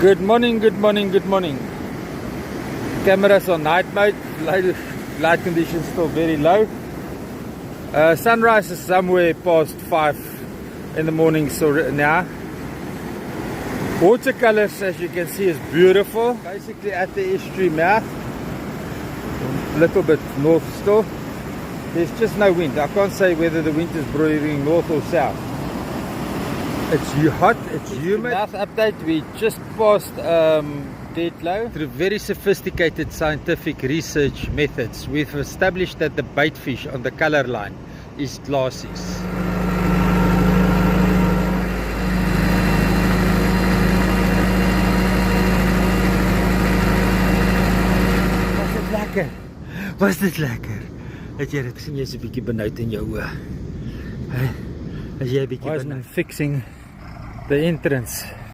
Good morning, good morning, good morning. Cameras on night mode, light conditions still very low. Sunrise is somewhere past 5 in the morning, so now. Watercolors, as you can see, is beautiful. Basically at the estuary mouth, a little bit north still. There's just no wind. I can't say whether the wind is blowing north or south. It's hot, it's humid. Mouth update, we just passed dead low. Through very sophisticated scientific research methods, we've established that the bait fish on the color line is glassies. Was dit lekker? Het jy dit gesien, jy's 'n bietjie benoud in jou oë. As jy 'n bietjie fixing the entrance.